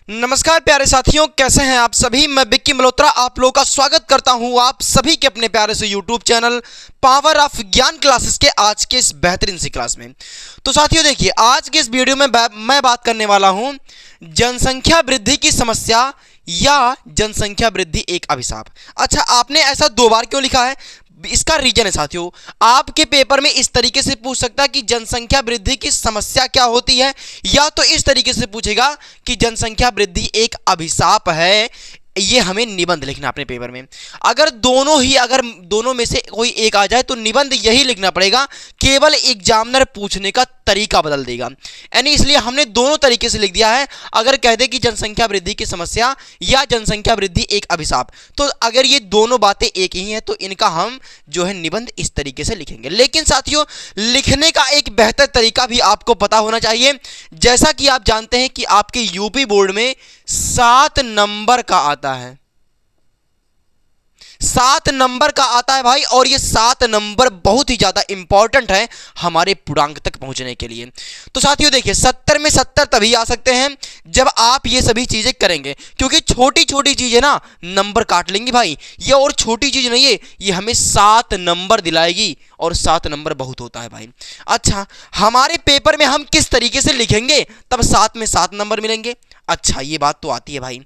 नमस्कार प्यारे साथियों, कैसे हैं आप सभी। मैं विक्की मल्होत्रा आप लोगों का स्वागत करता हूं आप सभी के अपने प्यारे से यूट्यूब चैनल पावर ऑफ ज्ञान क्लासेस के आज के इस बेहतरीन सी क्लास में। तो साथियों देखिए, आज के इस वीडियो में मैं बात करने वाला हूं जनसंख्या वृद्धि की समस्या या जनसंख्या वृद्धि एक अभिशाप। अच्छा, आपने ऐसा 2 बार क्यों लिखा है? इसका रीजन है साथियों, आपके पेपर में इस तरीके से पूछ सकता है कि जनसंख्या वृद्धि की समस्या क्या होती है, या तो इस तरीके से पूछेगा कि जनसंख्या वृद्धि एक अभिशाप है। ये हमें निबंध लिखना अपने पेपर में। अगर दोनों में से कोई एक आ जाए तो निबंध यही लिखना पड़ेगा, केवल एग्जामिनर पूछने का तरीका बदल देगा। यानी इसलिए हमने दोनों तरीके से लिख दिया है। अगर कह दे कि जनसंख्या वृद्धि की समस्या या जनसंख्या वृद्धि एक अभिशाप, तो अगर ये दोनों बातें एक ही हैं तो इनका हम जो है निबंध इस तरीके से लिखेंगे। लेकिन साथियों, लिखने का एक बेहतर तरीका भी आपको पता होना चाहिए। जैसा कि आप जानते हैं कि आपके यूपी बोर्ड में 7 नंबर का आता है, 7 नंबर का आता है भाई, और ये 7 नंबर बहुत ही ज्यादा इंपॉर्टेंट है हमारे पूर्णांक तक पहुंचने के लिए। तो साथियों देखिए, 70 में 70 तभी आ सकते हैं जब आप ये सभी चीजें करेंगे, क्योंकि छोटी छोटी चीजें ना नंबर काट लेंगी भाई। ये और छोटी चीज नहीं है, ये हमें 7 नंबर दिलाएगी, और 7 नंबर बहुत होता है भाई। अच्छा, हमारे पेपर में हम किस तरीके से लिखेंगे तब 7 में 7 नंबर मिलेंगे? अच्छा, ये बात तो आती है भाई।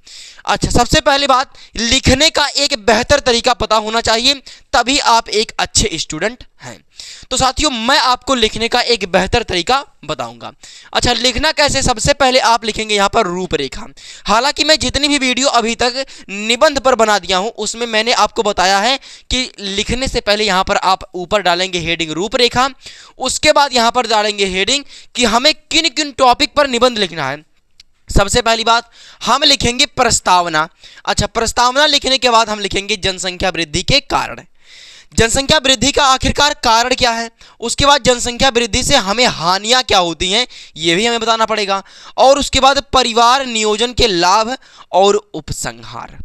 अच्छा, सबसे पहले बात, लिखने का एक बेहतर तरीका पता होना चाहिए, तभी आप एक अच्छे स्टूडेंट हैं। तो साथियों, मैं आपको लिखने का एक बेहतर तरीका बताऊंगा। अच्छा, लिखना कैसे? सबसे पहले आप लिखेंगे यहां पर रूपरेखा। हालांकि मैं जितनी भी वीडियो अभी तक निबंध पर बना दिया हूं उसमें मैंने आपको बताया है कि लिखने से पहले यहां पर आप ऊपर डालेंगे हेडिंग रूपरेखा, उसके बाद यहां पर डालेंगे हेडिंग कि हमें किन किन टॉपिक पर निबंध लिखना है। सबसे पहली बात, हम लिखेंगे प्रस्तावना। अच्छा, प्रस्तावना लिखने के बाद हम लिखेंगे जनसंख्या वृद्धि के कारण। जनसंख्या वृद्धि का आखिरकार कारण क्या है, उसके बाद जनसंख्या वृद्धि से हमें हानियां क्या होती हैं यह भी हमें बताना पड़ेगा, और उसके बाद परिवार नियोजन के लाभ और उपसंहार।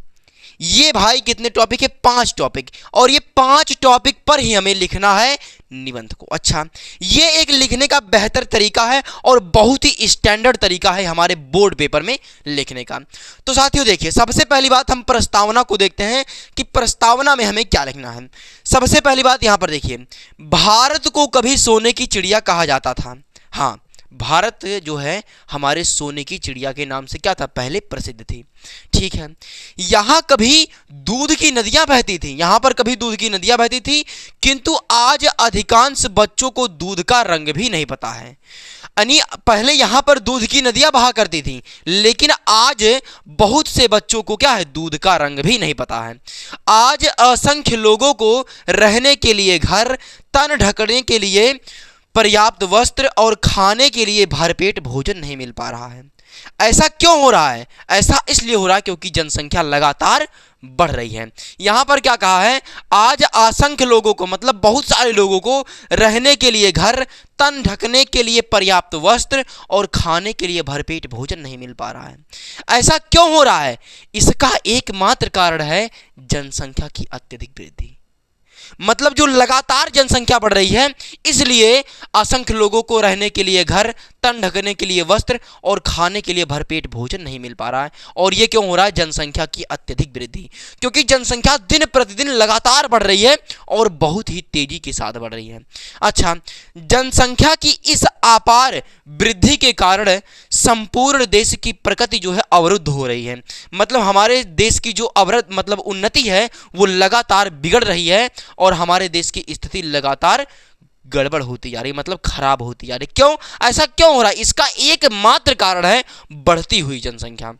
ये भाई कितने टॉपिक है? 5 टॉपिक, और ये 5 टॉपिक पर ही हमें लिखना है निबंध को। अच्छा, ये एक लिखने का बेहतर तरीका है और बहुत ही स्टैंडर्ड तरीका है हमारे बोर्ड पेपर में लिखने का। तो साथियों देखिए, सबसे पहली बात हम प्रस्तावना को देखते हैं कि प्रस्तावना में हमें क्या लिखना है। सबसे पहली बात यहां पर देखिए, भारत को कभी सोने की चिड़िया कहा जाता था। हाँ, भारत जो है हमारे सोने की चिड़िया के नाम से क्या था, पहले प्रसिद्ध थी। ठीक है, यहां कभी दूध की नदियां बहती थी, यहां पर कभी दूध की नदियां बहती थी, किंतु आज अधिकांश बच्चों को दूध का रंग भी नहीं पता है। यानी पहले यहां पर दूध की नदियां बहा करती थी, लेकिन आज बहुत से बच्चों को क्या है, दूध का रंग भी नहीं पता है। आज असंख्य लोगों को रहने के लिए घर, तन ढकने के लिए पर्याप्त वस्त्र और खाने के लिए भरपेट भोजन नहीं मिल पा रहा है। ऐसा क्यों हो रहा है? ऐसा इसलिए हो रहा है क्योंकि जनसंख्या लगातार बढ़ रही है। यहां पर क्या कहा है, आज असंख्य लोगों को, मतलब बहुत सारे लोगों को रहने के लिए घर, तन ढकने के लिए पर्याप्त वस्त्र और खाने के लिए भरपेट भोजन नहीं मिल पा रहा है। ऐसा क्यों हो रहा है? इसका एकमात्र कारण है जनसंख्या की अत्यधिक वृद्धि। मतलब जो लगातार जनसंख्या बढ़ रही है, इसलिए असंख्य लोगों को रहने के लिए घर, तन ढकने के लिए वस्त्र और खाने के लिए भरपेट भोजन नहीं मिल पा रहा है। और ये क्यों हो रहा है? जनसंख्या की अत्यधिक वृद्धि, क्योंकि जनसंख्या दिन प्रतिदिन लगातार बढ़ रही है और बहुत ही तेजी के साथ बढ़ रही है। अच्छा, जनसंख्या की इस अपार वृद्धि के कारण संपूर्ण देश की प्रगति जो है अवरुद्ध हो रही है। मतलब हमारे देश की जो मतलब उन्नति है वो लगातार बिगड़ रही है, और हमारे देश की स्थिति लगातार गड़बड़ होती जा रही, मतलब खराब होती जा रही। क्यों? ऐसा क्यों हो रहा है? इसका एकमात्र कारण है बढ़ती हुई जनसंख्या।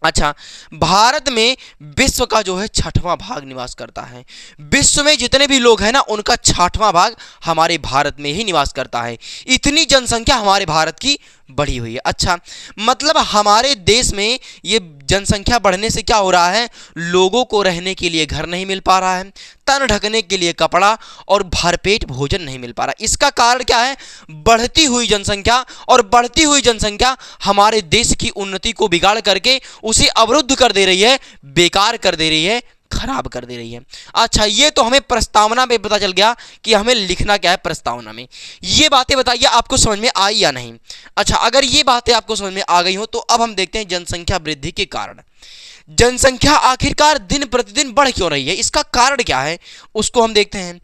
अच्छा, भारत में विश्व का जो है 6वां भाग निवास करता है। विश्व में जितने भी लोग हैं ना, उनका 6वां भाग हमारे भारत में ही निवास करता है। इतनी जनसंख्या हमारे भारत की बढ़ी हुई है। अच्छा, मतलब हमारे देश में ये जनसंख्या बढ़ने से क्या हो रहा है, लोगों को रहने के लिए घर नहीं मिल पा रहा है, तन ढकने के लिए कपड़ा और भरपेट भोजन नहीं मिल पा रहा। इसका कारण क्या है? बढ़ती हुई जनसंख्या, और बढ़ती हुई जनसंख्या हमारे देश की उन्नति को बिगाड़ करके उसे अवरुद्ध कर दे रही है, बेकार कर दे रही है, खराब कर दे रही है। अच्छा, ये तो हमें प्रस्तावना में पता चल गया कि हमें लिखना क्या है प्रस्तावना में। ये बातें बताइए आपको समझ में आई या नहीं। अच्छा, अगर ये बातें आपको समझ में आ गई हो तो अब हम देखते हैं जनसंख्या वृद्धि के कारण। जनसंख्या आखिरकार दिन प्रतिदिन बढ़ क्यों रही है, इसका कारण क्या है, उसको हम देखते हैं।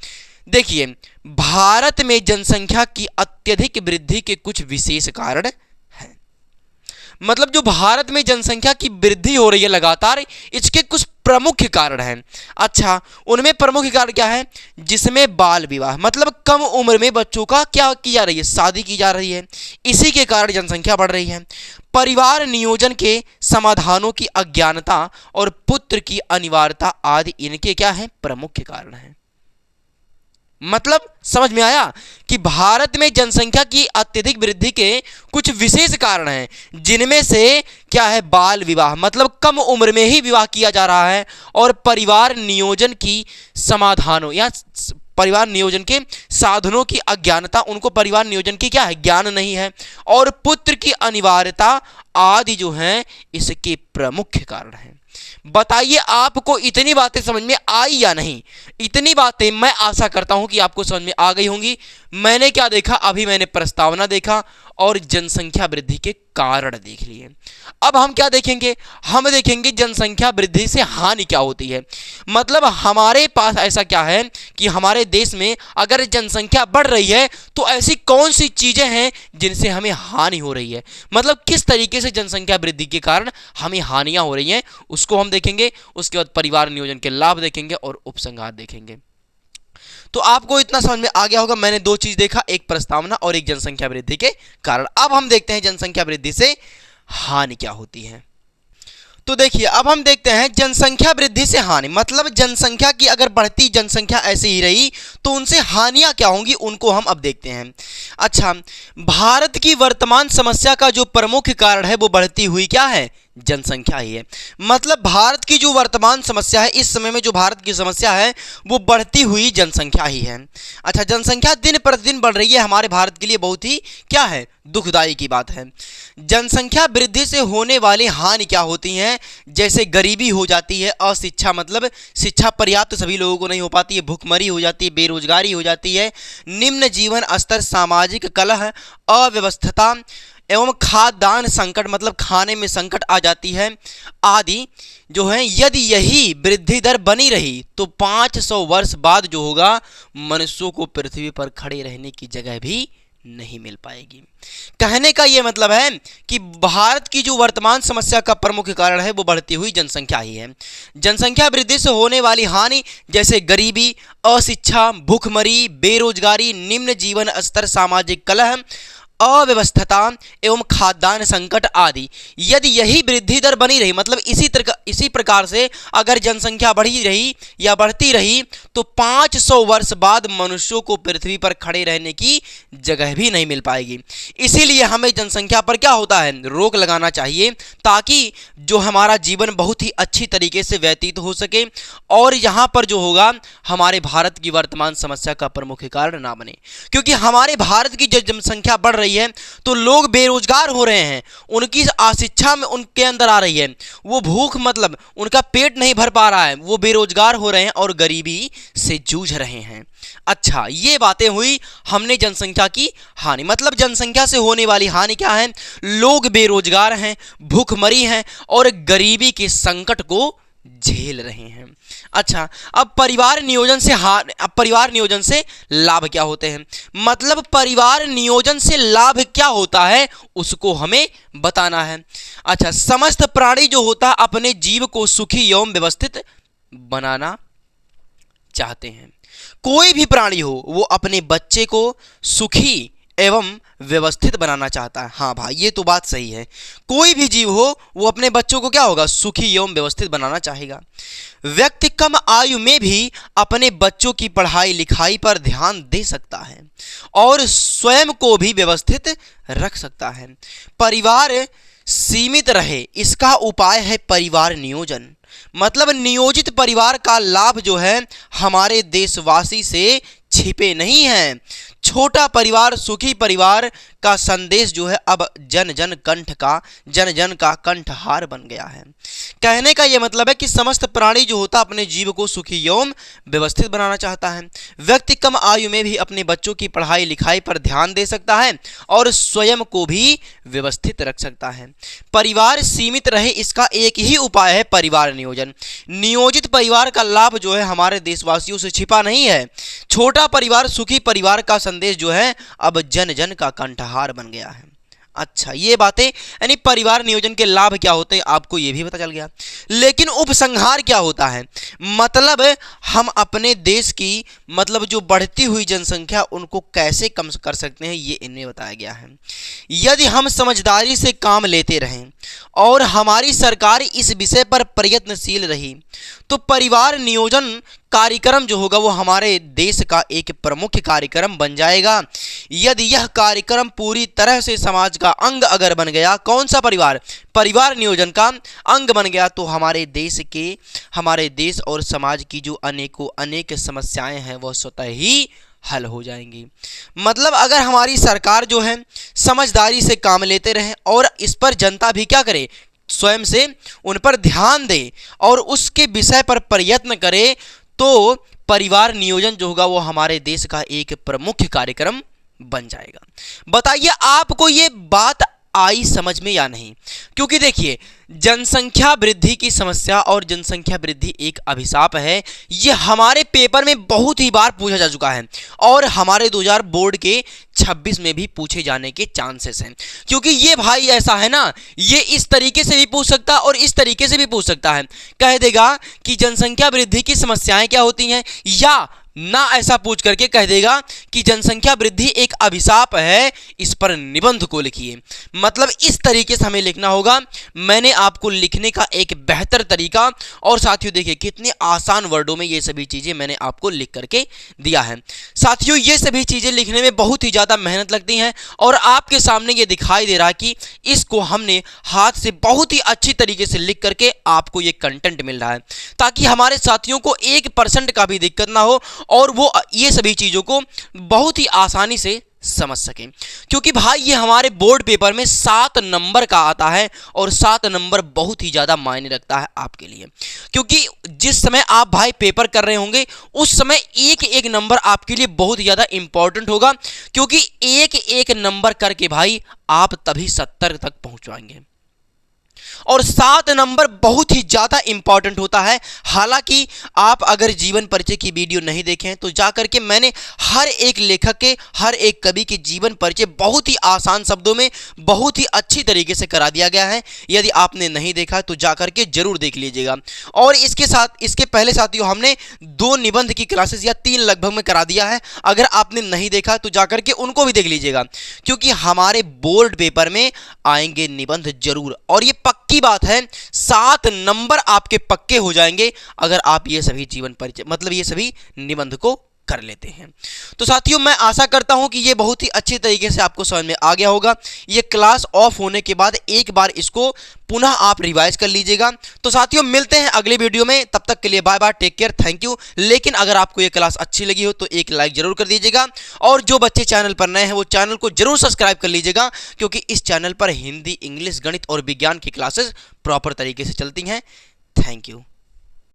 देखिए, भारत में जनसंख्या की अत्यधिक वृद्धि के कुछ विशेष कारण हैं। मतलब जो भारत में जनसंख्या की वृद्धि हो रही है लगातार, इसके कुछ प्रमुख कारण हैं। अच्छा, उनमें प्रमुख कारण क्या है, जिसमें बाल विवाह, मतलब कम उम्र में बच्चों का क्या की जा रही है, शादी की जा रही है, इसी के कारण जनसंख्या बढ़ रही है। परिवार नियोजन के समाधानों की अज्ञानता और पुत्र की अनिवार्यता आदि इनके क्या है, प्रमुख कारण हैं। मतलब समझ में आया कि भारत में जनसंख्या की अत्यधिक वृद्धि के कुछ विशेष कारण हैं, जिनमें से क्या है, बाल विवाह, मतलब कम उम्र में ही विवाह किया जा रहा है, और परिवार नियोजन की समाधानों या परिवार नियोजन के साधनों की अज्ञानता, उनको परिवार नियोजन की क्या है, ज्ञान नहीं है, और पुत्र की अनिवार्यता आदि जो हैं इसके प्रमुख कारण हैं। बताइए आपको इतनी बातें समझ में आई या नहीं। इतनी बातें मैं आशा करता हूं कि आपको समझ में आ गई होंगी। मैंने क्या देखा, अभी मैंने प्रस्तावना देखा और जनसंख्या वृद्धि के कारण देख लिए। अब हम क्या देखेंगे, हम देखेंगे जनसंख्या वृद्धि से हानि क्या होती है। मतलब हमारे पास ऐसा क्या है कि हमारे देश में अगर जनसंख्या बढ़ रही है तो ऐसी कौन सी चीजें हैं जिनसे हमें हानि हो रही है, मतलब किस तरीके से जनसंख्या वृद्धि के कारण हमें हानियां हो रही हैं, उसको हम देखेंगे। उसके बाद परिवार नियोजन के लाभ देखेंगे और उपसंहार देखेंगे। तो आपको इतना समझ में आ गया होगा, मैंने दो चीज देखा, एक प्रस्तावना और एक जनसंख्या वृद्धि के कारण। अब हम देखते हैं जनसंख्या वृद्धि से हानि क्या होती है। तो देखिए, अब हम देखते हैं जनसंख्या वृद्धि से हानि, मतलब जनसंख्या की अगर बढ़ती जनसंख्या ऐसे ही रही तो उनसे हानियां क्या होंगी, उनको हम अब देखते हैं। अच्छा, भारत की वर्तमान समस्या का जो प्रमुख कारण है वो बढ़ती हुई क्या है, जनसंख्या ही है। मतलब भारत की जो वर्तमान समस्या है, इस समय में जो भारत की समस्या है वो बढ़ती हुई जनसंख्या ही है। अच्छा, जनसंख्या दिन प्रतिदिन बढ़ रही है, हमारे भारत के लिए बहुत ही क्या है, दुखदाई की बात है। जनसंख्या वृद्धि से होने वाली हानि क्या होती हैं, जैसे गरीबी हो जाती है, अशिक्षा, मतलब शिक्षा पर्याप्त सभी लोगों को नहीं हो पाती है, भुखमरी हो जाती है, बेरोजगारी हो जाती है, निम्न जीवन स्तर, सामाजिक कलह, अव्यवस्था एवं खाद्यान्न संकट, मतलब खाने में संकट आ जाती है आदि जो है। यदि यही वृद्धि दर बनी रही तो 500 वर्ष बाद जो होगा, मनुष्यों को पृथ्वी पर खड़े रहने की जगह भी नहीं मिल पाएगी। कहने का यह मतलब है कि भारत की जो वर्तमान समस्या का प्रमुख कारण है वो बढ़ती हुई जनसंख्या ही है। जनसंख्या वृद्धि से होने वाली हानि जैसे गरीबी, अशिक्षा, भूखमरी, बेरोजगारी, निम्न जीवन स्तर, सामाजिक कलह, अव्यवस्था एवं खाद्यान्न संकट आदि, यदि यही वृद्धि दर बनी रही, मतलब इसी प्रकार से अगर जनसंख्या बढ़ी रही या बढ़ती रही तो 500 वर्ष बाद मनुष्यों को पृथ्वी पर खड़े रहने की जगह भी नहीं मिल पाएगी। इसीलिए हमें जनसंख्या पर क्या होता है, रोक लगाना चाहिए, ताकि जो हमारा जीवन बहुत ही अच्छी तरीके से व्यतीत हो सके और यहाँ पर जो होगा हमारे भारत की वर्तमान समस्या का प्रमुख कारण ना बने। क्योंकि हमारे भारत की जब जनसंख्या बढ़ रही है तो लोग बेरोजगार हो रहे हैं, उनकी अशिक्षा में उनके अंदर आ रही है, वो भूख, मतलब उनका पेट नहीं भर पा रहा है, वो बेरोजगार हो रहे हैं और गरीबी से जूझ रहे हैं। अच्छा, ये बातें हुई हमने जनसंख्या की हानि, मतलब जनसंख्या से होने वाली हानि क्या है, लोग बेरोजगार हैं, भूखमरी हैं और गरीबी के संकट को झेल रहे हैं। अच्छा, अब परिवार नियोजन से लाभ क्या होते हैं, मतलब परिवार नियोजन से लाभ क्या होता है उसको हमें बताना है। अच्छा, समस्त प्राणी जो होता है अपने जीव को सुखी एवं व्यवस्थित बनाना चाहते हैं। कोई भी प्राणी हो वो अपने बच्चे को सुखी एवं व्यवस्थित बनाना चाहता है। हाँ भाई, ये तो बात सही है, कोई भी जीव हो वो अपने बच्चों को क्या होगा, सुखी एवं व्यवस्थित बनाना चाहेगा। व्यक्ति कम आयु में भी अपने बच्चों की पढ़ाई लिखाई पर ध्यान दे सकता है और स्वयं को भी व्यवस्थित रख सकता है। परिवार सीमित रहे, इसका उपाय है परिवार नियोजन, मतलब नियोजित परिवार का लाभ जो है हमारे देशवासी से छिपे नहीं हैं। छोटा परिवार सुखी परिवार का संदेश जो है अब जन जन का कंठहार बन गया है। कहने का यह मतलब है कि समस्त प्राणी जो होता अपने जीव को सुखी एवं व्यवस्थित बनाना चाहता है। व्यक्ति कम आयु में भी अपने बच्चों की पढ़ाई लिखाई पर ध्यान दे सकता है और स्वयं को भी व्यवस्थित रख सकता है। परिवार सीमित रहे इसका एक ही उपाय है परिवार नियोजन। नियोजित परिवार का लाभ जो है हमारे देशवासियों से छिपा नहीं है। छोटा परिवार सुखी परिवार का संदेश जो है अब जन जन का कंठहार बन गया है। अच्छा, ये बातें यानी परिवार नियोजन के लाभ क्या होते हैं आपको ये भी पता चल गया, लेकिन उपसंहार क्या होता है? मतलब हम अपने देश की मतलब जो बढ़ती हुई जनसंख्या उनको कैसे कम कर सकते हैं ये इनमें बताया गया है। यदि हम समझदारी से काम लेते रहें और हमारी सरकार इस विषय पर प्रयत्नशील रही तो परिवार नियोजन कार्यक्रम जो होगा वो हमारे देश का एक प्रमुख कार्यक्रम बन जाएगा। यदि यह कार्यक्रम पूरी तरह से समाज का अंग अगर बन गया, कौन सा परिवार? परिवार नियोजन का अंग बन गया तो हमारे देश और समाज की जो अनेक समस्याएं हैं वह स्वतः ही हल हो जाएंगी। मतलब अगर हमारी सरकार जो है समझदारी से काम लेते रहे और इस पर जनता भी क्या करे, स्वयं से उन पर ध्यान दे और उसके विषय पर प्रयत्न करे तो परिवार नियोजन जो होगा वो हमारे देश का एक प्रमुख कार्यक्रम बन जाएगा। बताइए आपको ये बात आई समझ में या नहीं? क्योंकि देखिए जनसंख्या वृद्धि की समस्या और जनसंख्या वृद्धि एक अभिशाप है, ये हमारे पेपर में बहुत ही बार पूछा जा चुका है और हमारे 2000 बोर्ड के 26 में भी पूछे जाने के चांसेस हैं। क्योंकि ये भाई ऐसा है ना, ये इस तरीके से भी पूछ सकता है और इस तरीके से भी पूछ सकता है। कह देगा कि जनसंख्या वृद्धि की समस्याएं क्या होती हैं, या ना ऐसा पूछ करके कह देगा कि जनसंख्या वृद्धि एक अभिशाप है, इस पर निबंध को लिखिए। मतलब इस तरीके से हमें लिखना होगा। मैंने आपको लिखने का एक बेहतर तरीका और साथियों देखिए कितने आसान वर्डों में ये सभी चीज़ें मैंने आपको लिख करके दिया है। साथियों ये सभी चीज़ें लिखने में बहुत ही ज़्यादा मेहनत लगती हैं और आपके सामने ये दिखाई दे रहा है कि इसको हमने हाथ से बहुत ही अच्छी तरीके से लिख करके आपको ये कंटेंट मिल रहा है, ताकि हमारे साथियों को 1% का भी दिक्कत ना हो और वो ये सभी चीज़ों को बहुत ही आसानी से समझ सकें। क्योंकि भाई ये हमारे बोर्ड पेपर में 7 नंबर का आता है और 7 नंबर बहुत ही ज़्यादा मायने रखता है आपके लिए। क्योंकि जिस समय आप भाई पेपर कर रहे होंगे उस समय एक एक नंबर आपके लिए बहुत ही ज़्यादा इंपॉर्टेंट होगा, क्योंकि एक एक नंबर करके भाई आप तभी 70 तक पहुँच जाएंगे और 7 नंबर बहुत ही ज़्यादा इंपॉर्टेंट होता है। हालांकि आप अगर जीवन परिचय की वीडियो नहीं देखें तो जाकर के मैंने हर एक लेखक के हर एक कवि के जीवन परिचय बहुत ही आसान शब्दों में बहुत ही अच्छी तरीके से करा दिया गया है। यदि आपने नहीं देखा तो जाकर के जरूर देख लीजिएगा। और इसके पहले साथियों हमने 2 निबंध की क्लासेस या 3 लगभग में करा दिया है। अगर आपने नहीं देखा तो जाकर के उनको भी देख लीजिएगा, क्योंकि हमारे बोर्ड पेपर में आएंगे निबंध जरूर। और ये पक्की बात है 7 नंबर आपके पक्के हो जाएंगे अगर आप ये सभी जीवन परिचय मतलब ये सभी निबंध को कर लेते हैं। तो साथियों मैं आशा करता हूं कि ये बहुत ही अच्छी तरीके से आपको समझ में आ गया होगा। ये क्लास ऑफ होने के बाद एक बार इसको पुनः आप रिवाइज कर लीजिएगा। तो साथियों मिलते हैं अगले वीडियो में, तब तक के लिए bye bye, take care, thank you. लेकिन अगर आपको ये क्लास अच्छी लगी हो तो एक लाइक जरूर कर दीजिएगा और जो बच्चे चैनल पर नए हैं वो चैनल को जरूर सब्सक्राइब कर लीजिएगा, क्योंकि इस चैनल पर हिंदी, इंग्लिश, गणित और विज्ञान की क्लासेस प्रॉपर तरीके से चलती हैं। Thank you.